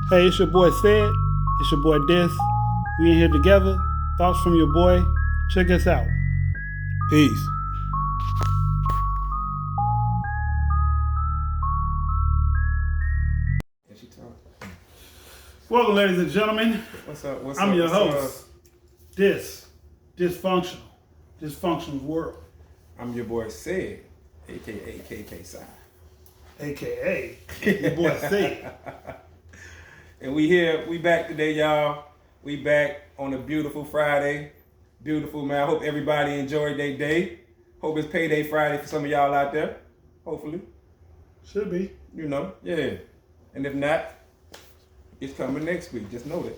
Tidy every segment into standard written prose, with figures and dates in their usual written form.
Hey, it's your boy Ced. It's your boy Dis. We in here together. Thoughts from your boy. Check us out. Peace. And she talk. Welcome, ladies and gentlemen. What's up? I'm your what's host. Dysfunctional world. I'm your boy Ced, aka KK AKA your boy Ced. And we back today, y'all. We back on a beautiful Friday. Beautiful, man. I hope everybody enjoyed their day. Hope it's payday Friday for some of y'all out there. Hopefully. Should be. You know, yeah. And if not, it's coming next week. Just know that.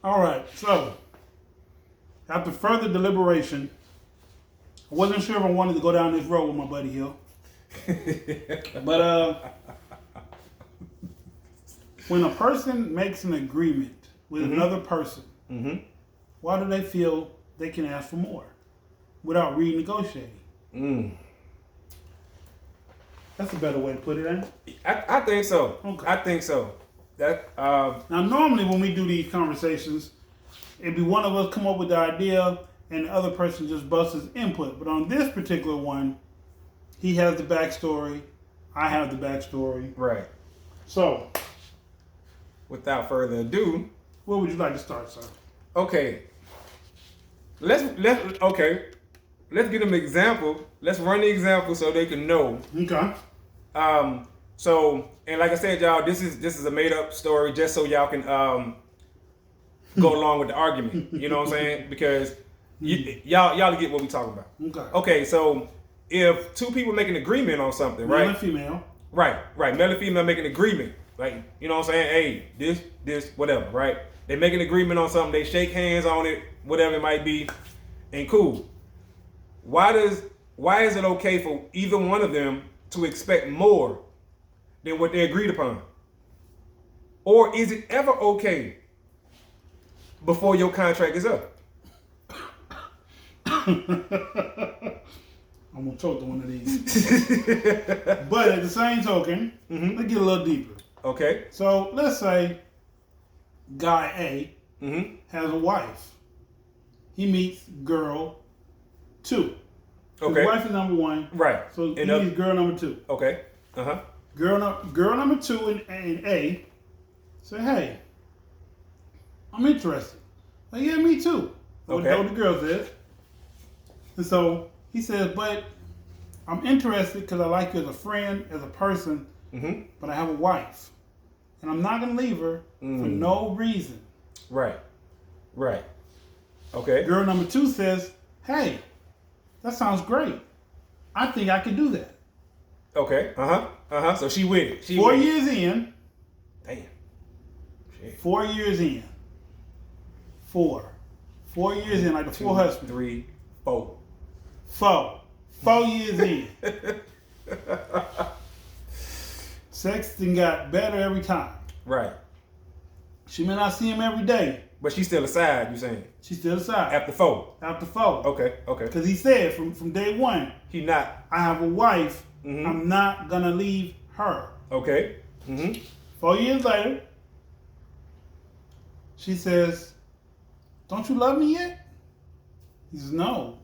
All right. So, after further deliberation, I wasn't sure if I wanted to go down this road with my buddy Hill. But when a person makes an agreement with another person, why do they feel they can ask for more without renegotiating? That's a better way to put it, ain't it? I think so. Okay. I think so. That Now, normally when we do these conversations, it'd be one of us come up with the idea and the other person just busts his input. But on this particular one, he has the backstory, I have the backstory. right. So, Without further ado, where would you like to start, sir? okay. Let's get them an example. Let's run the example so they can know. Okay. So, and like I said, y'all, this is a made up story just so y'all can go along with the argument. You know what I'm saying? Because y'all get what we talking about. Okay. Okay, so if two people make an agreement on something, Male right? and female. Right. Male and female make an agreement. Like, you know what I'm saying? Hey, this, whatever, right? They make an agreement on something, they shake hands on it, whatever it might be, and cool. Why is it okay for either one of them to expect more than what they agreed upon? Or is it ever okay before your contract is up? I'm gonna choke to one of these. But at the same token, let's get a little deeper. Okay. So let's say guy A has a wife. He meets girl 2. Okay. His wife is number 1. Right. So he And meets girl number 2. Okay. Uh-huh. Girl number 2 and A say, hey, I'm interested. Like, yeah, me too. Okay. That's what the girl says. And so he says, but I'm interested because I like you as a friend, as a person, but I have a wife. And I'm not going to leave her for no reason. Right. Okay. Girl number 2 says, hey, that sounds great. I think I can do that. Okay. So she with it. 4 years in. Damn. Shit. 4 years in. 4 years in, like the 4 husbands. 3, 4. 4 years in. Sexting got better every time. Right. She may not see him every day. But she's still aside, you saying? She's still aside. After 4. After 4. Okay. Because he said from day one, He not. I have a wife. I'm not going to leave her. Okay. 4 years later, she says, don't you love me yet? He says, no.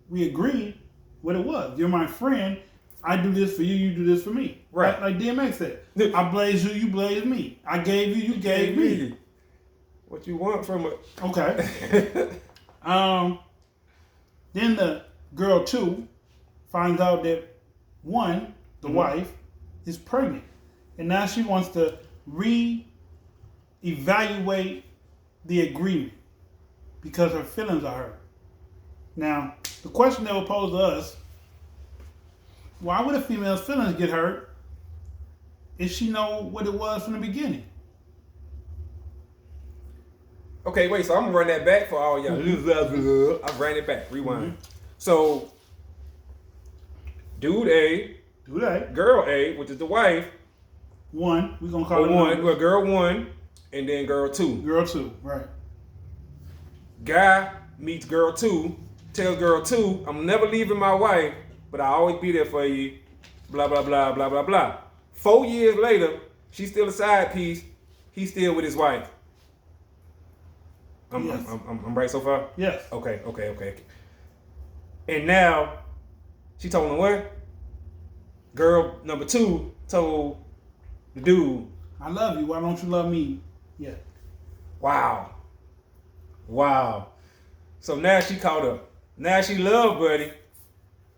We agreed what it was. You're my friend. I do this for you. You do this for me. Right. Like DMX said. I blaze you. You blaze me. I gave you. You gave me. What you want from it? Okay. Then the girl 2 finds out that the wife, is pregnant. And now she wants to re-evaluate the agreement because her feelings are hurt. Now, the question that will pose to us, why would a female's feelings get hurt if she know what it was from the beginning? Okay, wait, so I'm gonna run that back for all y'all. I ran it back. Rewind. So dude A, girl A, which is the wife. 1, we're gonna call it 1, well, girl 1, and then girl 2. Girl 2, right. Guy meets girl 2, tells girl 2, I'm never leaving my wife, but I'll always be there for you. Blah, blah, blah, blah, blah, blah. 4 years later, she's still a side piece. He's still with his wife. Yes. I'm right so far? Yes. Okay. And now, she told him what? Girl number 2 told the dude, I love you. Why don't you love me? Yeah. wow. So now she caught up. Now she loved Buddy,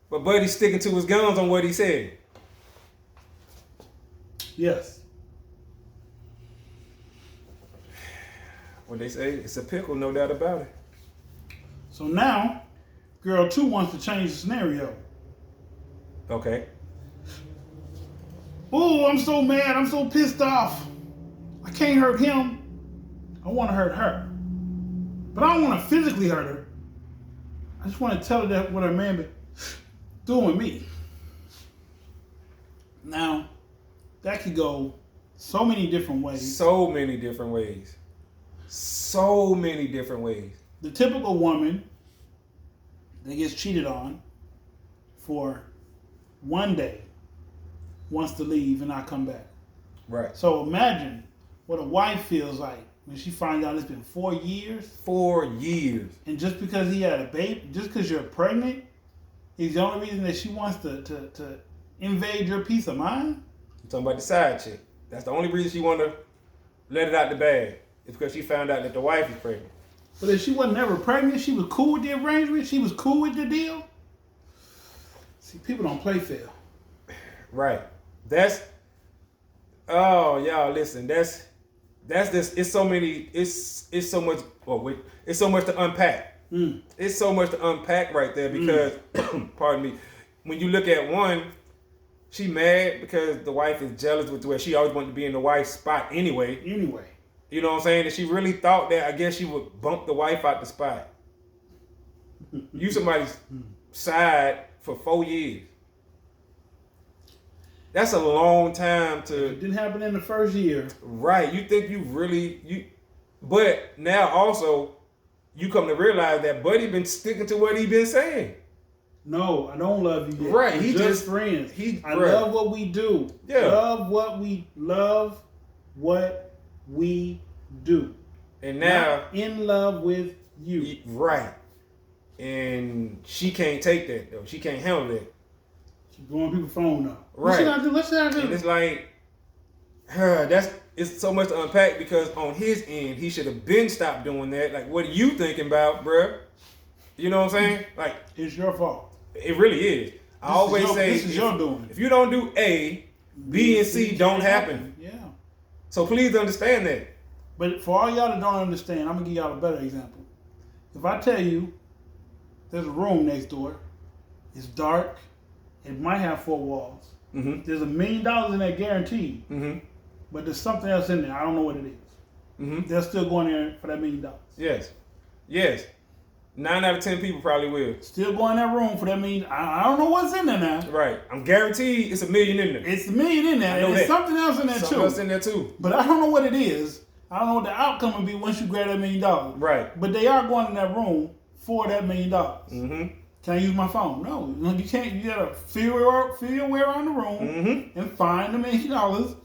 but Buddy's sticking to his guns on what he said. Yes. What they say, it's a pickle, no doubt about it. So now, girl 2 wants to change the scenario. Okay. Oh, I'm so mad. I'm so pissed off. I can't hurt him. I want to hurt her. But I don't want to physically hurt her. I just want to tell her that what her man been doing with me. Now, that could go so many different ways. So many different ways. The typical woman that gets cheated on for one day wants to leave and not come back. Right. So imagine what a wife feels like when she finds out it's been 4 years. 4 years. And just because he had a baby, just because you're pregnant, is the only reason that she wants to invade your peace of mind? I'm talking about the side chick. That's the only reason she want to let it out the bag. It's because she found out that the wife is pregnant. But if she wasn't ever pregnant, she was cool with the arrangement, she was cool with the deal. See, people don't play fair. Right. Y'all listen, that's this, it's so many, it's so much, it's so much to unpack. It's so much to unpack right there because, pardon me, when you look at one, she mad because the wife is jealous with where she always wanted to be in the wife's spot anyway. You know what I'm saying? And she really thought that, I guess she would bump the wife out the spot. You somebody's side for 4 years. That's a long time to... It didn't happen in the first year. Right. You think but now also, you come to realize that Buddy been sticking to what he been saying. No, I don't love you yet. Right. He just friends. Love what we do. Yeah. Love what we do. And now... Not in love with you. Right. And she can't take that, though. She can't handle that. She's blowing people's phone up. Right. What should I do? And it's like, it's so much to unpack because on his end, he should have been stopped doing that. Like, what are you thinking about, bruh? You know what I'm saying? Like, it's your fault. It really is. I always say, this is your doing. If you don't do A, B and C don't happen. Yeah. So please understand that. But for all y'all that don't understand, I'm gonna give y'all a better example. If I tell you there's a room next door, it's dark, it might have 4 walls. Mm-hmm. There's $1 million in that guaranteed. Mm-hmm. But there's something else in there. I don't know what it is. Mm-hmm. They're still going there for that $1 million. Yes. 9 out of 10 people probably will. Still going in that room for that $1 million. I don't know what's in there now. Right. I'm guaranteed it's $1 million in there. It's $1 million in there. And there's something else in there something else in there too. But I don't know what it is. I don't know what the outcome will be once you grab that $1 million. Right. But they are going in that room for that $1 million. Mm-hmm. Can I use my phone? No, you can't. You gotta feel your way around the room and find the $1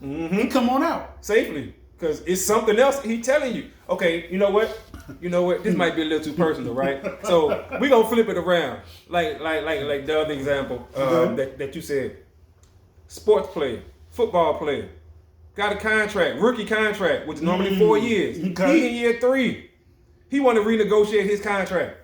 million and come on out safely. Because it's something else he telling you. Okay, you know what? This might be a little too personal, right? So we gonna flip it around, like the other example that you said. Sports player, football player, got a contract, rookie contract, which is normally 4 years. Okay. He in year 3. He want to renegotiate his contract.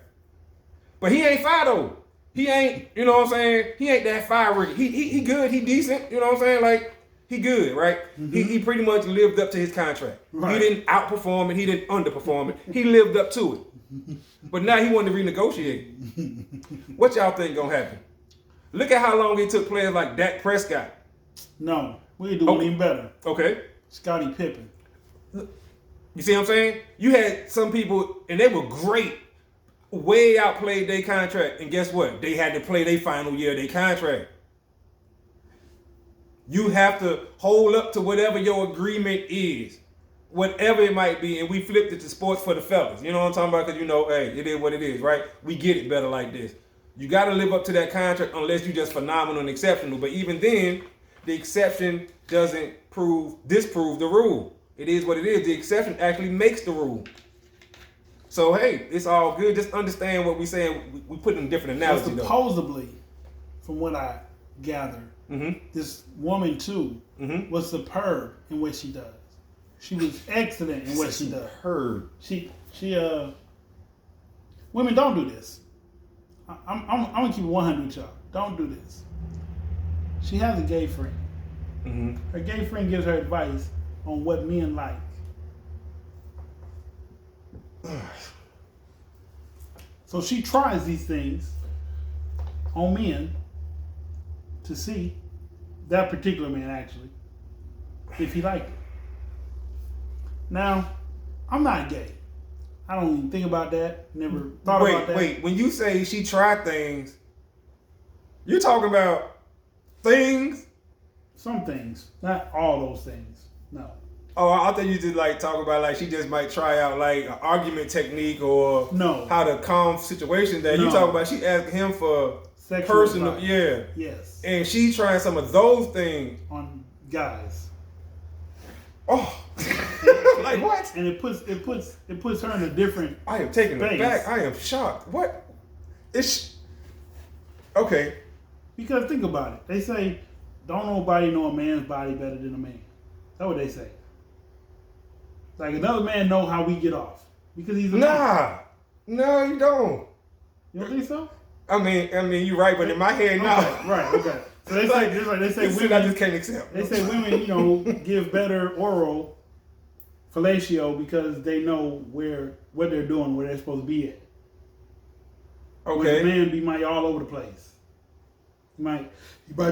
But he ain't fire though. He ain't, you know what I'm saying? He ain't that fire rookie. He good, he decent, you know what I'm saying? Like, he good, right? He pretty much lived up to his contract. Right. He didn't outperform it, he didn't underperform it. He lived up to it. But now he wanted to renegotiate. What y'all think gonna happen? Look at how long it took players like Dak Prescott. No, we're doing even better. Okay. Scottie Pippen. You see what I'm saying? You had some people, and they were great, way outplayed their contract, and guess what? They had to play their final year of their contract. You have to hold up to whatever your agreement is, whatever it might be, and we flipped it to sports for the fellas. You know what I'm talking about? Because hey, it is what it is, right? We get it better like this. You got to live up to that contract unless you're just phenomenal and exceptional. But even then, the exception doesn't disprove the rule. It is what it is. The exception actually makes the rule. So hey, it's all good. Just understand what we're saying. We put in different So analogies. supposedly, from what I gather, this woman too was superb in what she does. She was excellent in what she does. She women don't do this. I'm gonna keep it 100 with y'all. Don't do this. She has a gay friend. Her gay friend gives her advice on what men like. So she tries these things on men to see, that particular man actually, if he liked it. Now, I'm not gay. I don't even think about that. Never thought about that. Wait, when you say she tried things, you're talking about things? Some things. Not all those things. No. Oh, I thought you just like talk about like she just might try out like an argument technique or how to calm situations. That you talk about she asked him for sexual personal, advice. Yes. And she trying some of those things on guys. Oh, like what? And it puts her in a different. I am taken space. aback. I am shocked. What? It's okay. Because think about it. They say, "Don't nobody know a man's body better than a man." That's what they say. Like another man know how we get off because he's a man. No, you don't. You don't think so? I mean, you're right, but in my head, no. Right. Okay. So they say, just like they say, women. I just can't accept. They say women, give better oral fellatio because they know what they're doing, where they're supposed to be at. Okay. Where the man might all over the place. He might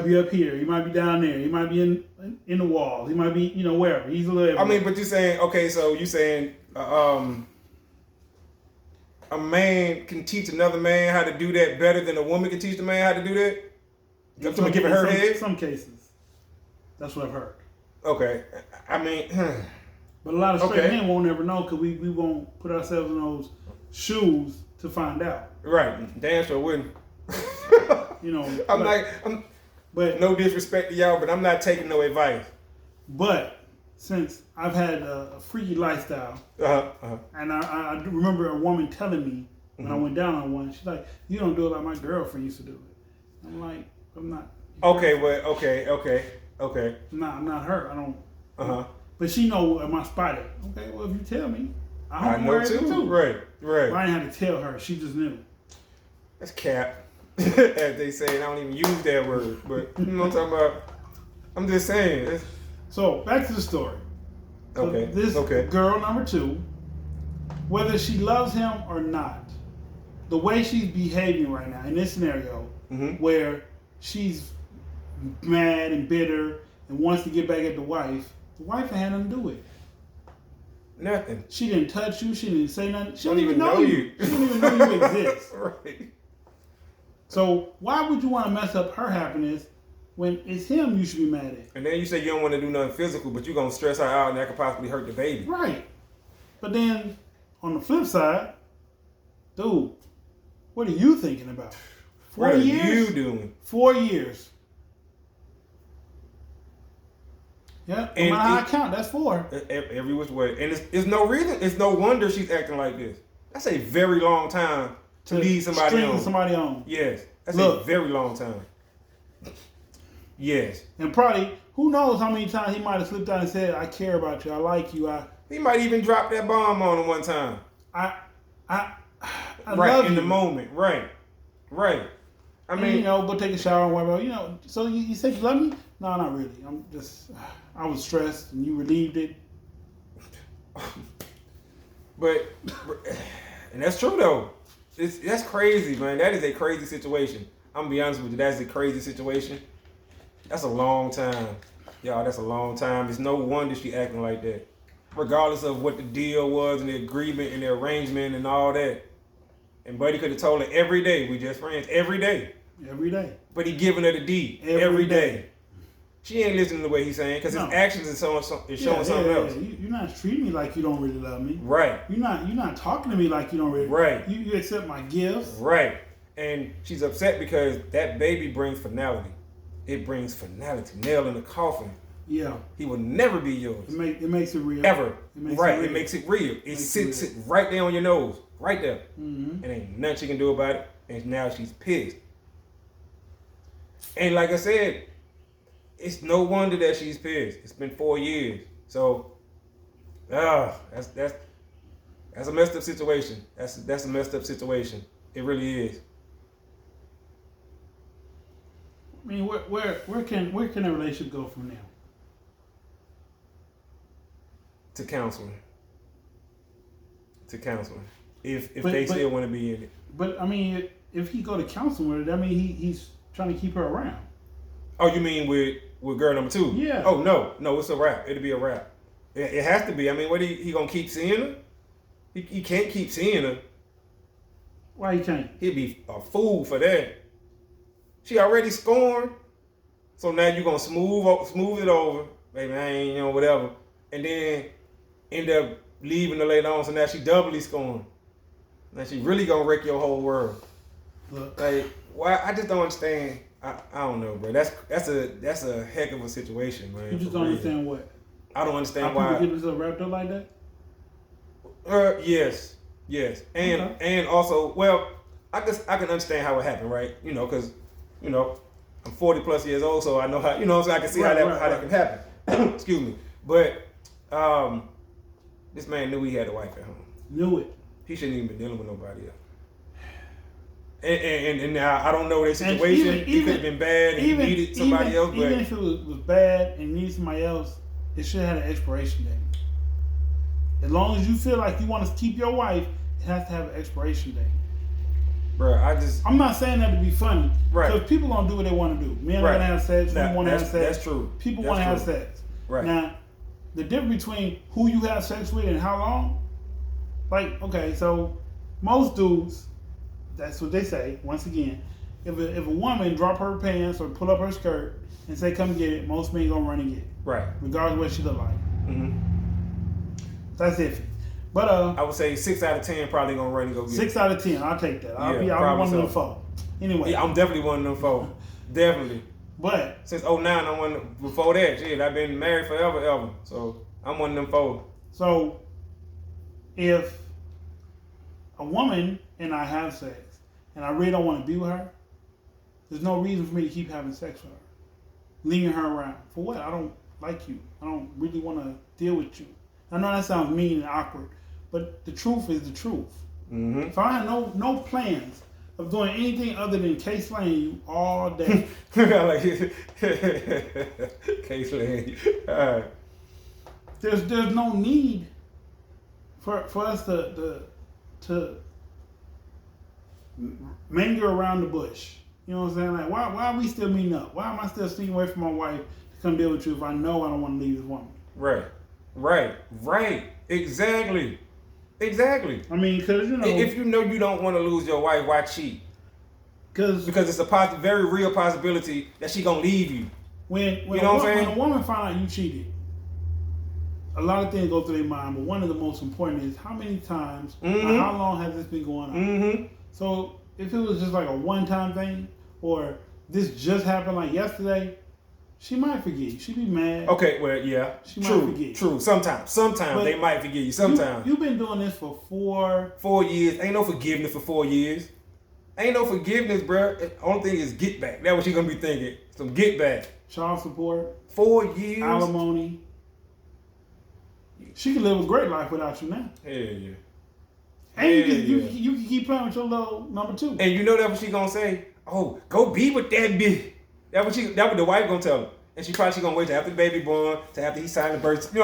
be up here. He might be down there. He might be in the walls. He might be, wherever. He's a little. I mean, but you're saying, okay, so you're saying a man can teach another man how to do that better than a woman can teach the man how to do that? Someone giving her head? Some cases. That's what I've heard. Okay. I mean, but a lot of straight men won't ever know because we won't put ourselves in those shoes to find out. Right. Damn sure wouldn't. But no disrespect to y'all, but I'm not taking no advice. But since I've had a freaky lifestyle, and I do remember a woman telling me when I went down on one, she's like, "You don't do it like my girlfriend used to do it." I'm like, I'm not. Okay. Nah, I'm not her. I don't. But she know am I spotted. Okay, well if you tell me, I know too. Right. But I didn't have to tell her. She just knew. That's cap. As they say, and I don't even use that word, but you know what I'm talking about. I'm just saying. So back to the story. So this girl number 2, whether she loves him or not, the way she's behaving right now in this scenario, where she's mad and bitter and wants to get back at the wife had nothing to do with it. Nothing. She didn't touch you. She didn't say nothing. She don't even know you. She don't even know you exist. Right. So why would you want to mess up her happiness when it's him you should be mad at? And then you say you don't want to do nothing physical, but you're going to stress her out and that could possibly hurt the baby. Right. But then on the flip side, dude, what are you thinking about? 4 years? What are you doing? 4 years. Yeah, no matter how I count, that's 4. Every which way. And it's no reason, it's no wonder she's acting like this. That's a very long time to lead somebody on. Yes. That's a very long time. Yes. And probably, who knows how many times he might have slipped out and said, "I care about you, I like you, He might even drop that bomb on him one time. I right, love in you. the moment. Right. I mean, go take a shower and whatever. So you said you love me? No, not really. I was stressed and you relieved it. But, and that's true though. That's crazy, man. That is a crazy situation. I'm gonna be honest with you. That's a crazy situation. That's a long time. Y'all, that's a long time. It's no wonder she acting like that. Regardless of what the deal was and the agreement and the arrangement and all that. And Buddy could have told her every day, we just friends, every day. Every day. But he giving her the D every day. She ain't listening to what he's saying because his actions is showing something else. You're not treating me like you don't really love me. Right. You're not talking to me like you don't really. Right. You accept my gifts. Right. And she's upset because that baby brings finality. It brings finality. Nail in the coffin Yeah. He will never be yours. It makes it real. Ever. Right. It It makes it real. It sits right there on your nose. Right there. Mm-hmm. And ain't nothing she can do about it. And now she's pissed. And like I said, it's no wonder that she's pissed. It's been 4 years. So, that's a messed up situation. That's a messed up situation. It really is. I mean, where can a relationship go from now? To counseling. If they still want to be in it. But I mean, if he go to counseling with her, that means he's trying to keep her around. Oh, you mean with girl number 2? Yeah. Oh no, it's a wrap. It'll be a wrap. It has to be. I mean, what he gonna keep seeing her? He can't keep seeing her. Why he can't? He'd be a fool for that. She already scorned, so now you gonna smooth it over, baby. I ain't whatever, and then end up leaving her later on. So now she doubly scorned. Now she really gonna wreck your whole world. Look. Like, why? I just don't understand. I don't know, bro. That's a heck of a situation, man. You just don't understand what? I don't understand why why. People get themselves wrapped up like that. Yes, and also, well, I can understand how it happened, right? Because I'm 40 plus years old, so I know how. So I can see how that can happen. Excuse me, but this man knew he had a wife at home. Knew it. He shouldn't even been dealing with nobody else. And now I don't know their situation. It could have been bad and he needed somebody else. But even if it was bad and needed somebody else, it should have had an expiration date. As long as you feel like you want to keep your wife, it has to have an expiration date. Bro, I'm not saying that to be funny. Right. Because people gonna do what they want to do. Men are gonna have sex. Women want to have sex. That's true. People want to have sex. Right. Now, the difference between who you have sex with and how long, like, okay, so most dudes, that's what they say. Once again, if a woman drop her pants or pull up her skirt and say, "Come get it," most men gonna run and get it. Right. Regardless of what she look like. Mm-hmm. That's iffy. But I would say 6 out of 10 probably gonna run and go get 6 out of 10, I'll take that. I'll be one of them 4. Anyway. Yeah, I'm definitely one of them 4. Definitely. But since 2009, I'm one before that. Shit, I've been married forever, ever. So I'm one of them 4. So if a woman and I have sex and I really don't want to be with her, there's no reason for me to keep having sex with her. Leaving her around. For what? I don't like you. I don't really want to deal with you. I know that sounds mean and awkward, but the truth is the truth. Mm-hmm. If I have no plans of doing anything other than case laying you all day. I like it. Case laying. All right. There's no need for us to linger around the bush. You know what I'm saying? Like, why are we still meeting up? Why am I still sneaking away from my wife to come deal with you if I know I don't want to leave this woman? Right. Exactly. I mean, because, if you know you don't want to lose your wife, why cheat? Because it's a very real possibility that she gonna leave you. When a woman find out you cheated, a lot of things go through their mind, but one of the most important is how many times, or how long has this been going on? Mm-hmm. So if it was just like a one-time thing, or this just happened like yesterday, she might forget you. She'd be mad. Okay, well, yeah. She might forget you. True. Sometimes they might forget you. Sometimes. You've been doing this for 4 years. Ain't no forgiveness for 4 years. Ain't no forgiveness, bro. The only thing is get back. That's what she gonna be thinking. Some get back. Child support. 4 years. Alimony. She can live a great life without you now. Hell yeah. And you can keep playing with your little number 2. And you know that's what she gonna say? Oh, go be with that bitch. That what the wife gonna tell her. And she gonna wait till after the baby born, till after he signed the birth.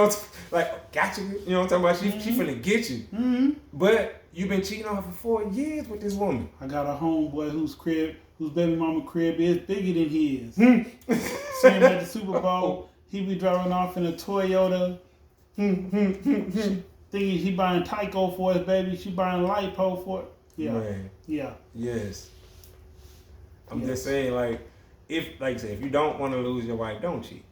Like, got you. You know what I'm talking about? She finna get you. Mm-hmm. But you've been cheating on her for 4 years with this woman. I got a homeboy whose baby mama crib is bigger than his. See him at the Super Bowl. He be driving off in a Toyota. Thinking he buying Tyco for his baby. She buying Lipo for it. Yeah. Man. Yeah. Yes. I'm just saying, like I said, if you don't want to lose your wife, don't cheat,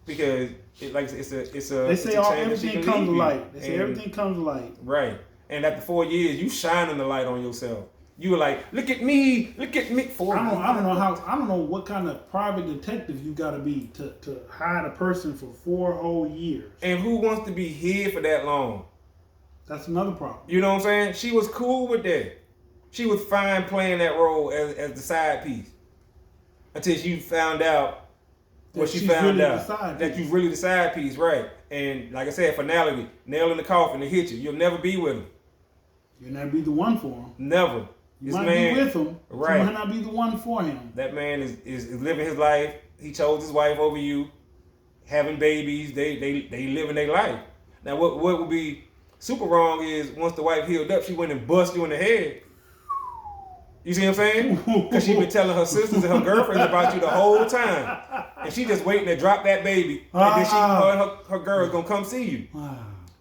because it's a. They say everything comes to light. They say everything comes to light. Right, and after 4 years, you shining the light on yourself. You were like, look at me. I don't know what kind of private detective you got to be to hide a person for 4 whole years. And who wants to be hid for that long? That's another problem. You know what I'm saying? She was cool with that. She was fine playing that role as the side piece until she found out what she found out, that you really the side piece, right? And like I said, finality, nail in the coffin, to hit you. You'll never be with him. You'll never be the one for him. Never. You might be with him, right? You might not be the one for him. That man is living his life. He chose his wife over you, having babies. They living their life. Now, what would be super wrong is once the wife healed up, she went and bust you in the head. You see what I'm saying? Because she been telling her sisters and her girlfriends about you the whole time, and she just waiting to drop that baby, and then her girl's gonna come see you.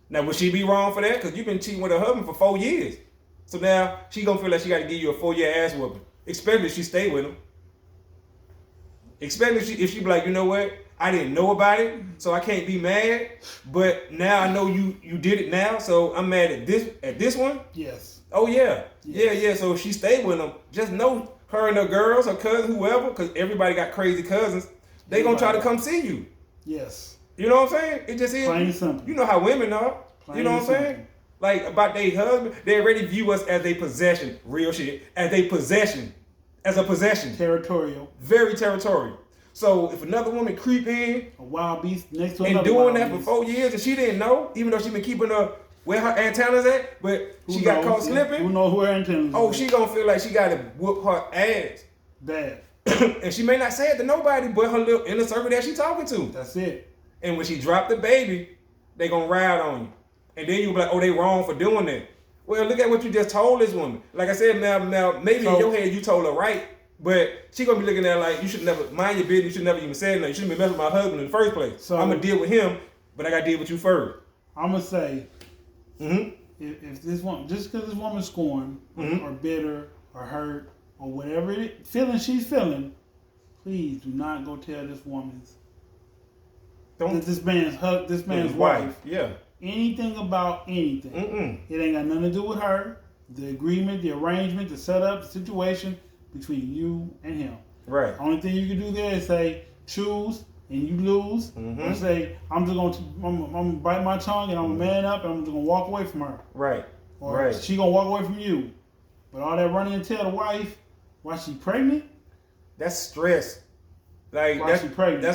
Now, would she be wrong for that? Because you've been cheating with her husband for 4 years. So now she gonna feel like she got to give you a 4-year ass whooping, especially if she stay with him. Especially if she be like, you know what? I didn't know about it, so I can't be mad. But now I know you did it now, so I'm mad at this one. Yes. Oh yeah, yeah. So if she stay with him, just know her and her girls, her cousin, whoever, because everybody got crazy cousins. They gonna try to come see you. Yes. You know what I'm saying? It just is. Plain and simple. You know how women are. You know what I'm saying? Like about their husband, they already view us as a possession. Real shit. As a possession. As a possession. Territorial. Very territorial. So if another woman creep in, a wild beast next to another, and doing that for 4 years, and she didn't know, even though she been keeping her where her antennas at, but she got caught slipping. Who knows who her antennas? Oh, she gonna feel like she got to whoop her ass. Bad. And she may not say it to nobody, but her little inner circle that she talking to. That's it. And when she drop the baby, they gonna ride on you. And then you be like, oh, they wrong for doing that. Well, look at what you just told this woman. Like I said, now maybe in your head you told her right, but she gonna be looking at it like, you should never mind your business. You should never even say nothing. You shouldn't be messing with my husband in the first place. So I'm gonna deal with him, but I gotta deal with you first. I'm gonna say, if this woman, just because this woman's scorned or bitter or hurt or whatever feeling she's feeling, please do not go tell this woman's this man's wife. Yeah. Anything about anything. It ain't got nothing to do with her. The agreement, the arrangement, the setup, the situation between you and him. Right. Only thing you can do there is say choose and you lose, or say I'm gonna bite my tongue and I'm gonna man up and I'm just gonna walk away from her. Right. Or she gonna walk away from you. But all that running and tell the wife why she pregnant. That's stress. Like that's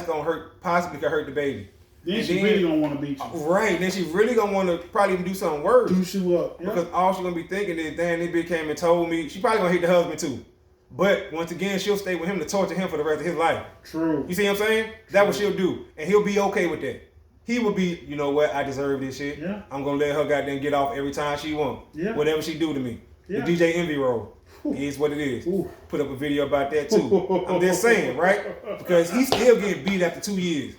gonna hurt. Possibly could hurt the baby. Then she really gonna want to beat you. Right. Then she really gonna want to probably even do something worse. Do you up. Yep. Because all she gonna be thinking is, damn, this bitch came and told me. She probably gonna hate the husband too. But once again, she'll stay with him to torture him for the rest of his life. True. You see what I'm saying? That's what she'll do. And he'll be okay with that. He will be, you know what, I deserve this shit. Yeah. I'm gonna let her goddamn get off every time she wants. Yeah. Whatever she do to me. Yeah. The DJ Envy role. Is what it is. Put up a video about that too. I'm just saying, right? Because he's still getting beat after 2 years.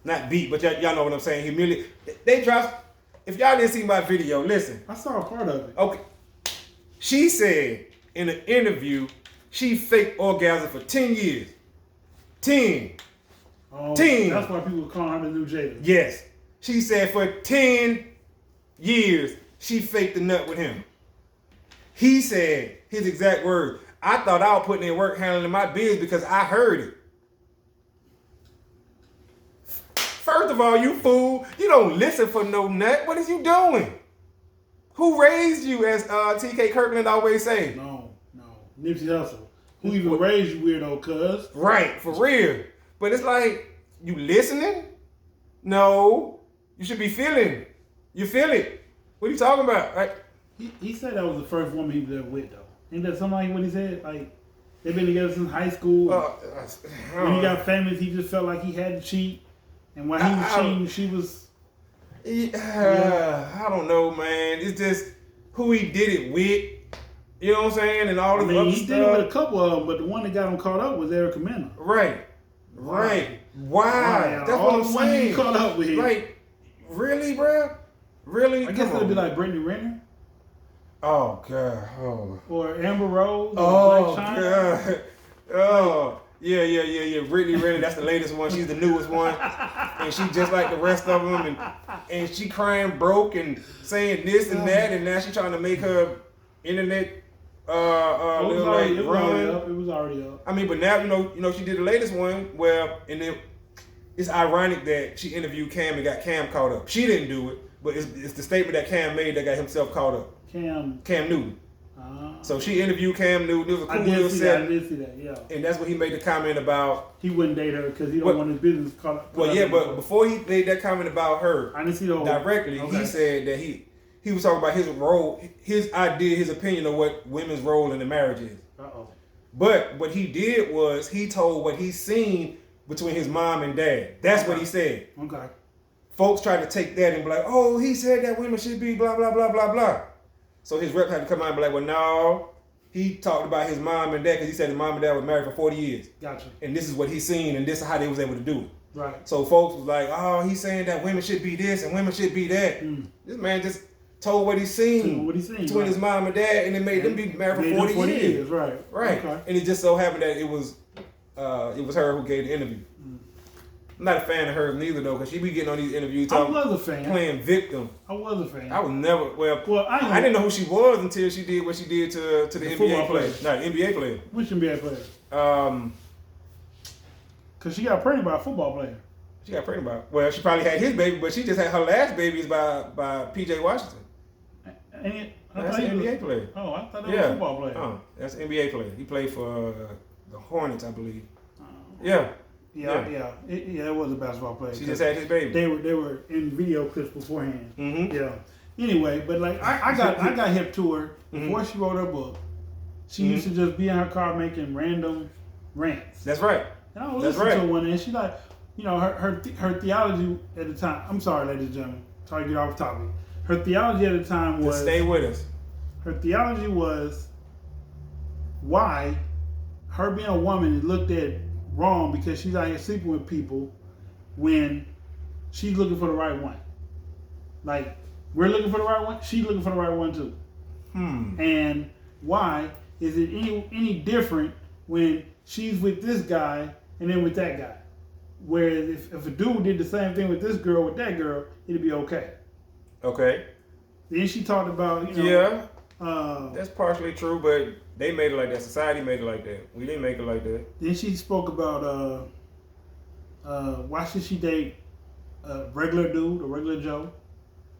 Not beat, but y'all know what I'm saying. Humiliated. They dropped. If y'all didn't see my video, listen. I saw a part of it. Okay. She said in an interview she faked orgasm for 10 years. 10. 10. That's why people call her the new Jada. Yes. She said for 10 years she faked the nut with him. He said, his exact words, I thought I was putting in work handling my biz because I heard it. First of all, you fool, you don't listen for no nut. What is you doing? Who raised you, as T.K. Kirkland always say? No. Nipsey Hussle. Who even raised you, weirdo, cuz? Right, for real. But it's like, you listening? No. You should be feeling. You feel it. What are you talking about? Right? He said that was the first woman he was ever with, though. Ain't that something like what he said? Like, they've been together since high school. When he got famous, he just felt like he had to cheat. And when he was cheating, she was... I don't know, man. It's just who he did it with. You know what I'm saying? And all the other stuff. He did it with a couple of them, but the one that got him caught up was Erica Mena. Right. Why? That's what I'm saying. He caught up with him. Like, really, bro? Really? I guess it'd be like Brittany Renner. Oh, God. Oh. Or Amber Rose. Oh, God. Oh. Yeah. Brittany Renner, that's the latest one. She's the newest one. And she just like the rest of them. And she crying broke and saying this and that. And now she trying to make her internet It was Lil already, Late it was already Run. up. It was already up. I mean, but now she did the latest one where, and then it's ironic that she interviewed Cam and got Cam caught up. She didn't do it, but it's the statement that Cam made that got himself caught up. Cam Newton. So she interviewed Cam Newton. It was a cool little set. I did see that, yeah. And that's when he made the comment about he wouldn't date her because he don't want his business caught up. Well, yeah, but before he made that comment about her, I didn't see the whole directly. Okay. He said that he was talking about his role, his idea, his opinion of what women's role in the marriage is. But what he did was he told what he's seen between his mom and dad. That's what he said. Okay. Folks tried to take that and be like, oh, he said that women should be blah, blah, blah, blah, blah. So his rep had to come out and be like, well, no. He talked about his mom and dad because he said his mom and dad was married for 40 years. Gotcha. And this is what he's seen and this is how they was able to do it. Right. So folks was like, oh, he's saying that women should be this and women should be that. This man just told what he's seen between his mom and dad, and it made them be married for 40 years. Right. Okay. And it just so happened that it was her who gave the interview. I'm not a fan of her neither though, because she be getting on these interviews talking, I was a fan. Playing victim. I was a fan. I was never I didn't know who she was until she did what she did to the NBA player. Not NBA player. Which NBA player? Because she got pregnant by a football player. She got pregnant by. Well, she probably had his baby, but she just had her last baby is by P.J. Washington. That's an NBA player. Oh, I thought that was a football player. Oh, that's an NBA player. He played for the Hornets, I believe. Yeah. It was a basketball player. She just had his baby. They were in video clips beforehand. Mm-hmm. Yeah. Anyway, but like I got hip to her before she wrote her book. She used to just be in her car making random rants. That's right. And I was listening to one, and she like, her theology at the time. I'm sorry, ladies and gentlemen. Sorry to get off topic. Her theology at the time was stay with us. Her theology was why her being a woman is looked at wrong because she's out here sleeping with people when she's looking for the right one. Like, we're looking for the right one, she's looking for the right one too. And why is it any different when she's with this guy and then with that guy? Whereas if a dude did the same thing with this girl with that girl, it'd be okay. Okay. Then she talked about, that's partially true, but they made it like that. Society made it like that. We didn't make it like that. Then she spoke about why should she date a regular dude, a regular Joe,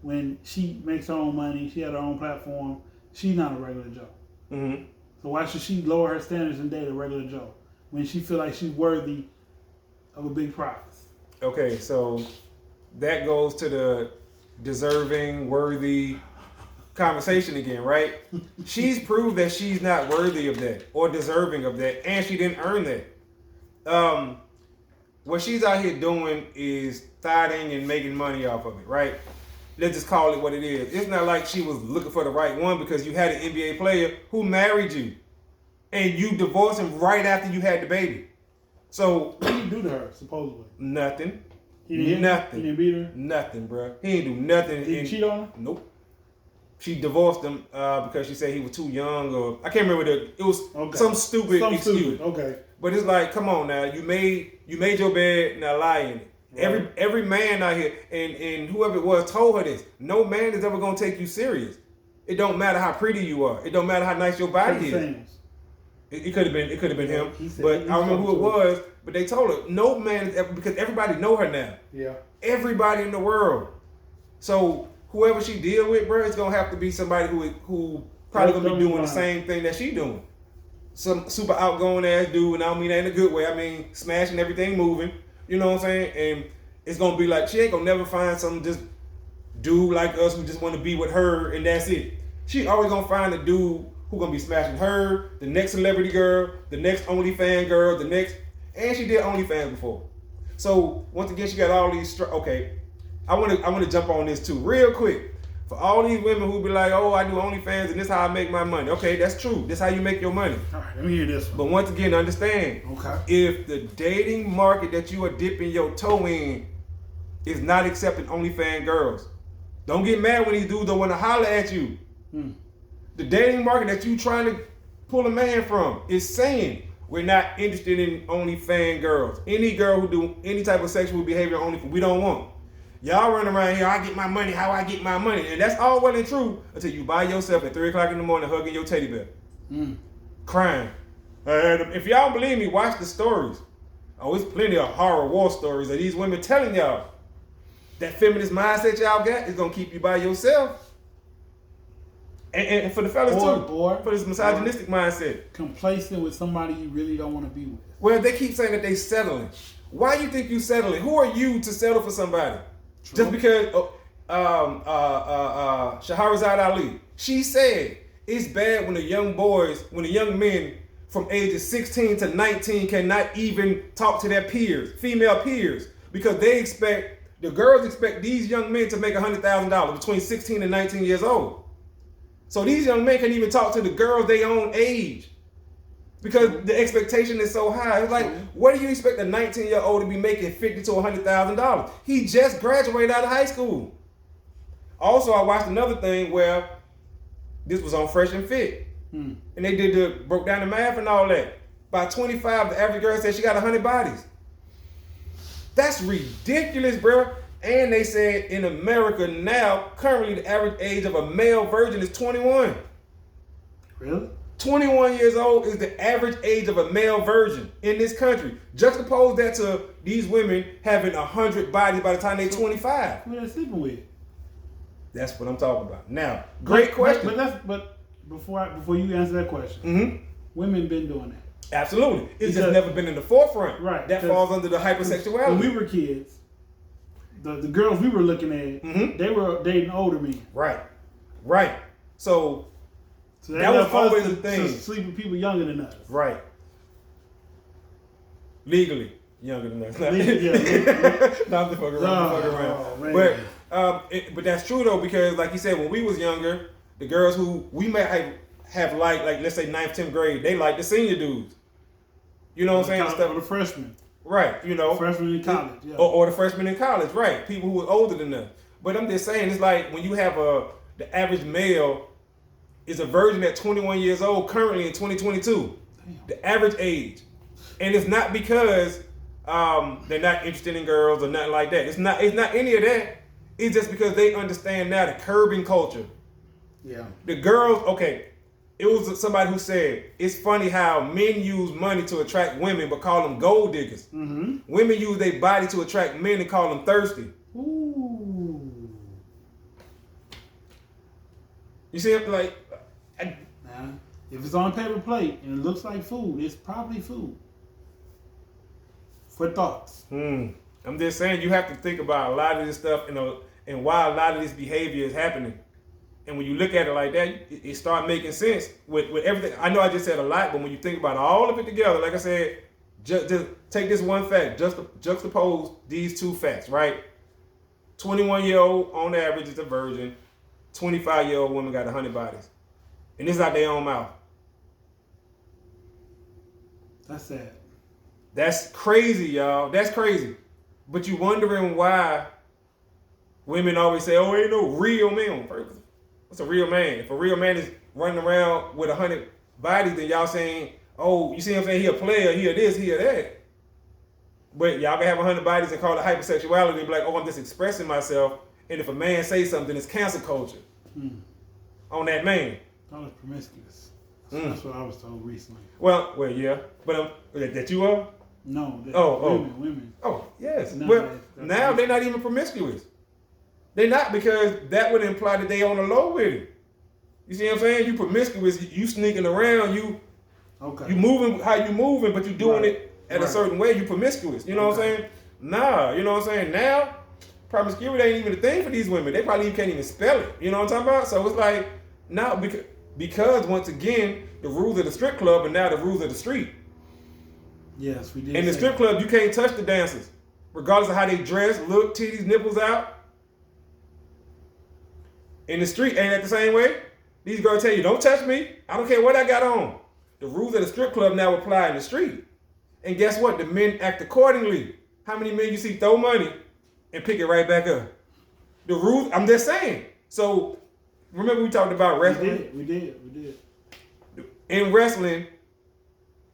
when she makes her own money, she had her own platform. She's not a regular Joe. Mm-hmm. So why should she lower her standards and date a regular Joe when she feel like she's worthy of a big prize? Okay, so that goes to the deserving, worthy conversation again, right? She's proved that she's not worthy of that or deserving of that, and she didn't earn that. What she's out here doing is thotting and making money off of it, right? Let's just call it what it is. It's not like she was looking for the right one because you had an NBA player who married you and you divorced him right after you had the baby. So what did he do to her, supposedly? Nothing. He didn't beat her? Nothing, bro. He didn't do nothing. Did he cheat on her? Nope. She divorced him because she said he was too young, or I can't remember it was some stupid excuse. Okay. But it's like, come on now, you made your bed, now lie in it. Right. Every man out here, and whoever it was told her this. No man is ever gonna take you serious. It don't matter how pretty you are. It don't matter how nice your body is. It could have been him, but I don't remember who it was. But they told her no man is ever, because everybody know her now. Yeah. Everybody in the world. So whoever she deal with, bro, it's gonna have to be somebody who probably gonna be doing the same thing that she doing. Some super outgoing ass dude, and I don't mean that in a good way. I mean smashing everything moving. You know what I'm saying? And it's gonna be like she ain't gonna never find some just dude like us who just want to be with her and that's it. She always gonna find a dude who gonna be smashing her, the next celebrity girl, the next OnlyFans girl, and she did OnlyFans before. So once again, she got all these. Okay, I want to jump on this too, real quick. For all these women who be like, oh, I do OnlyFans and this is how I make my money. Okay, that's true. This is how you make your money. All right, let me hear this one. But once again, understand. Okay. If the dating market that you are dipping your toe in is not accepting OnlyFans girls, don't get mad when these dudes don't want to holler at you. The dating market that you trying to pull a man from is saying we're not interested in OnlyFans girls. Any girl who do any type of sexual behavior only, we don't want. Y'all run around here, I get my money, how I get my money. And that's all well and true until you by yourself at 3 o'clock in the morning hugging your teddy bear. Crying. If y'all don't believe me, watch the stories. Oh, it's plenty of horror war stories of these women telling y'all that feminist mindset y'all got is gonna keep you by yourself. And for the fellas too, for this misogynistic mindset. Complacent with somebody you really don't want to be with. Well, they keep saying that they settling. Why you think you settling? Who are you to settle for somebody? True. Just because Shahrazad Ali, she said it's bad when the young men from ages 16 to 19 cannot even talk to their peers, female peers, because the girls expect these young men to make $100,000 between 16 and 19 years old. So these young men can't even talk to the girls their own age because the expectation is so high. It's like, what do you expect a 19-year-old to be making $50,000 to $100,000? He just graduated out of high school. Also, I watched another thing where this was on Fresh and Fit. And they broke down the math and all that. By 25, the average girl said she got 100 bodies. That's ridiculous, bro. And they said in America now, currently the average age of a male virgin is 21. Really? 21 years old is the average age of a male virgin in this country. Juxtapose that to these women having 100 bodies by the time they're 25. Who they sleeping with? That's what I'm talking about. Now, great question. But before you answer that question, women been doing that. Absolutely. It's just never been in the forefront. Right. That falls under the hypersexuality. When we were kids, the girls we were looking at, they were dating older men. Right. So that was always the thing. To sleep with people younger than us. Right. Legally younger than us. Not to fuck around. But that's true though, because like you said, when we was younger, the girls who we might have liked, like let's say 9th, 10th grade, they like the senior dudes. You know what I'm saying? Or the freshmen. Right, you know. Freshmen in college, yeah. Or the freshmen in college, right. People who are older than them. But I'm just saying, it's like when you have the average male is a virgin at 21 years old currently in 2022. Damn. The average age. And it's not because they're not interested in girls or nothing like that. It's not any of that. It's just because they understand now the curbing culture. Yeah. The girls, okay. It was somebody who said, it's funny how men use money to attract women but call them gold diggers. Mm-hmm. Women use their body to attract men and call them thirsty. Ooh. You see, like... Now, if it's on a paper plate and it looks like food, it's probably food. For thoughts. I'm just saying, you have to think about a lot of this stuff and why a lot of this behavior is happening. And when you look at it like that, it starts making sense with everything. I know I just said a lot, but when you think about all of it together, like I said, just take this one fact, juxtapose these two facts, right? 21-year-old on average is a virgin. 25-year-old woman got 100 bodies. And this is out their own mouth. That's sad. That's crazy, y'all. That's crazy. But you wondering why women always say, oh, ain't no real man. What's a real man? If a real man is running around with 100 bodies, then y'all saying, oh, you see what I'm saying? He a player, he a this, he a that. But y'all can have 100 bodies and call it hypersexuality and be like, oh, I'm just expressing myself. And if a man says something, it's cancel culture on that man. That was promiscuous. That's what I was told recently. Well, yeah. But that you are? No. Women. Oh, yes. Well, now they're not even promiscuous. They're not, because that would imply that they on the low with it. You see what I'm saying? You promiscuous, you sneaking around, you moving how you moving, but you doing it at a certain way. You promiscuous. You know what I'm saying? Nah, you know what I'm saying? Now, promiscuity ain't even a thing for these women. They probably can't even spell it. You know what I'm talking about? So it's like, now because once again, the rules of the strip club are now the rules of the street. Yes, we did. In the strip club, you can't touch the dancers, regardless of how they dress, look, titties, nipples out. In the street, ain't that the same way? These girls tell you, don't touch me. I don't care what I got on. The rules of the strip club now apply in the street. And guess what? The men act accordingly. How many men you see throw money and pick it right back up? The rules, I'm just saying. So, remember we talked about wrestling? We did. In wrestling,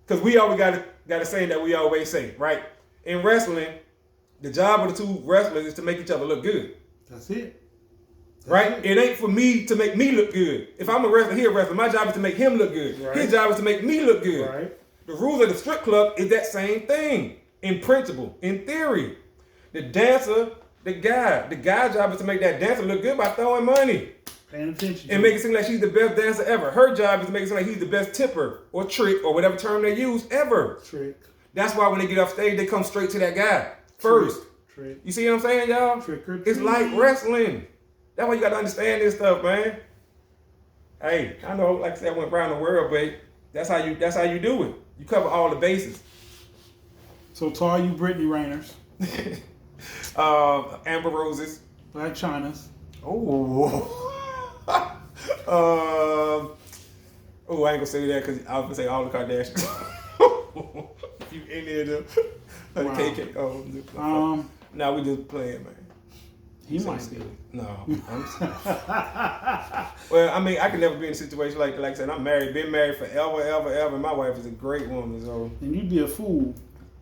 because we always got a saying that we always say, right? In wrestling, the job of the two wrestlers is to make each other look good. That's it. Right? It ain't for me to make me look good. If I'm a wrestler, he a wrestler. My job is to make him look good. Right. His job is to make me look good. Right. The rules of the strip club is that same thing. In principle, in theory. The dancer, the guy's job is to make that dancer look good by throwing money. Paying attention. And make it seem like she's the best dancer ever. Her job is to make it seem like he's the best tipper or trick or whatever term they use ever. Trick. That's why when they get off stage, they come straight to that guy first. Trick. You see what I'm saying, y'all? Trick or treat. It's like wrestling. That's why you got to understand this stuff, man. Hey, I know, like I said, I went around the world, but that's how you do it. You cover all the bases. So to all you Britney Rainers, Amber Roses. Black Chinas. Oh. I ain't gonna say that because I was gonna say all the Kardashians. You any of them? Wow. KK. Oh, now we just playing, man. He might be. No. Well, I mean, I could never be in a situation like I said. I'm married, been married forever, ever. My wife is a great woman, so. And you'd be a fool,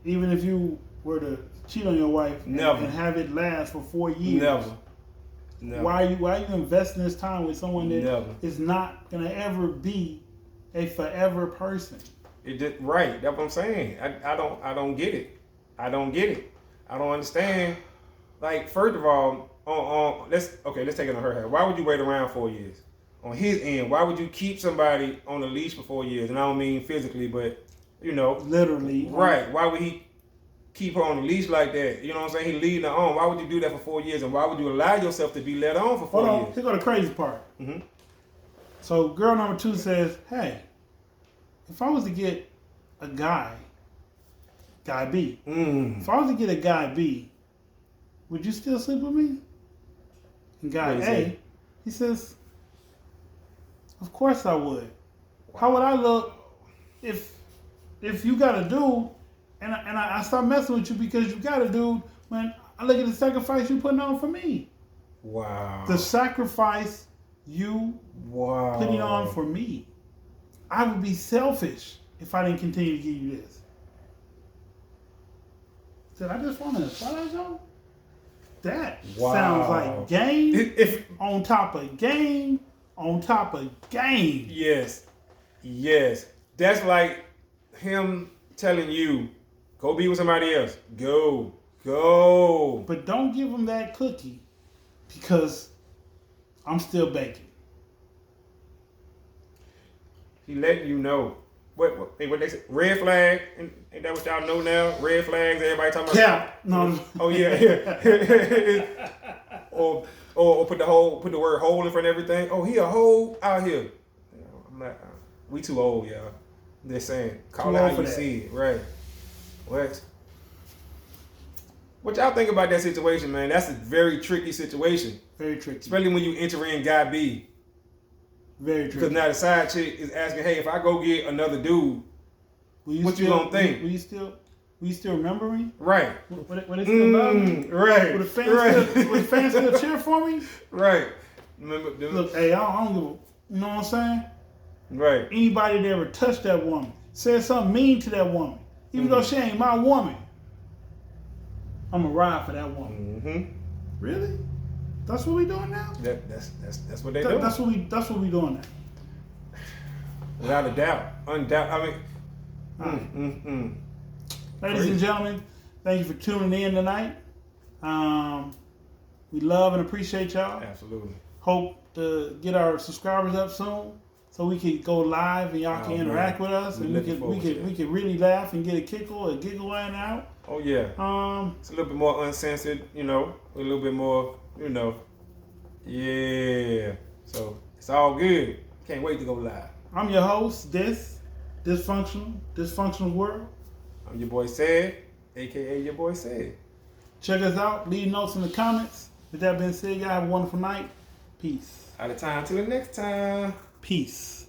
even if you were to cheat on your wife and have it last for 4 years. Never. Why are you investing this time with someone that Never. is not gonna ever be a forever person? It just right. That's what I'm saying. I don't get it. I don't get it. I don't understand. Like, first of all, let's take it on her head. Why would you wait around 4 years? On his end, why would you keep somebody on a leash for 4 years? And I don't mean physically, but Literally. Right. Why would he keep her on a leash like that? You know what I'm saying? He leading her on. Why would you do that for 4 years? And why would you allow yourself to be led on for 4 Hold on. years? Here go the crazy part. Mm-hmm. So girl number 2 says, "Hey, if I was to get a guy B, if I was to get a guy B, would you still sleep with me?" And guy A, he says, "Of course I would. How would I look if you got a dude and I start messing with you because you got a dude when I look at the sacrifice you putting on for me? Wow. The sacrifice you putting on for me. I would be selfish if I didn't continue to give you this." Said, I just want to Twilight Zone? That sounds like game on top of game on top of game. Yes. That's like him telling you, go be with somebody else. Go. But don't give him that cookie because I'm still baking. He letting you know. What they say? Red flag? Ain't that what y'all know now? Red flags, everybody talking about. Yeah. No. Oh yeah. or put the word hole in front of everything. Oh, he a hole out here. I'm not, we too old, y'all. They're saying call it how you see it, right? What y'all think about that situation, man? That's a very tricky situation. Very tricky. Especially when you enter in guy B. Very tricky. Because now the side chick is asking, hey, if I go get another dude, what you gonna think? Will you still remember me? Right. When it's still about me? Right. Will the fans still cheer for me? Right. Look, hey, I don't give a, you know what I'm saying? Right. Anybody that ever touched that woman, said something mean to that woman, even though she ain't my woman, I'm gonna ride for that woman. Mm-hmm. Really? That's what we doing now? That's what they do. That's what we doing now. Without a doubt. Undoubtedly. Ladies and gentlemen, thank you for tuning in tonight. We love and appreciate y'all. Absolutely. Hope to get our subscribers up soon so we can go live and y'all can interact with us and we can really laugh and get a giggle in and out. Oh yeah. It's a little bit more uncensored, a little bit more, Yeah. So it's all good. Can't wait to go live. I'm your host, Dysfunctional World. I'm your boy Ced, aka your boy Ced. Check us out. Leave notes in the comments. With that being said, y'all have a wonderful night. Peace. Out of time till the next time. Peace.